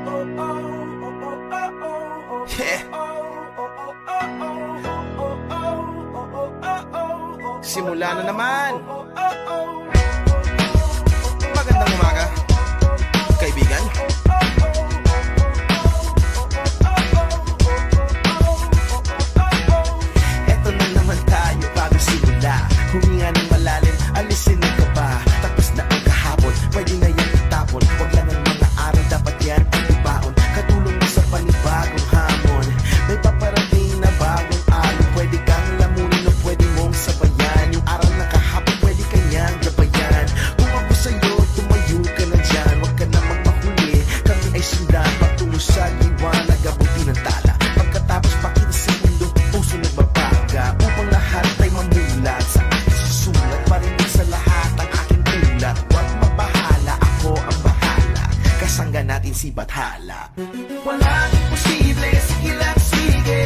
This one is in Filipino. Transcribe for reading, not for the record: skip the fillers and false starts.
Yeah. Simula na naman. Magandang umaga, kaibigan. Eto na naman tayo bago simula. Huminga ng malalim, alisin ang kaba. Tapos na ang kahapon, pwede na yan itapon. Huwag lang ang mga araw, dapat yan ang ibaon. Katulong mo sa panibagong hamon. May paparating na bagong araw. Pwede kang lamunin o pwede mong sabayan. Yung araw na kahapon, pwede kanyang gabayan. Kung ako sa'yo, tumayo ka na dyan. Huwag ka na magpahuli, kami ay sundan patungo sa liwanag, abuti ng tala. Pagkatapos pakita sa mundo, puso nagbabaga. Upang lahat ay mamulat sa aking susulat. Marinig sa lahat ang aking ulat. Huwag mabahala, ako ang bahala. Kasangga natin si Bathala. Walang imposible, sige lang sige.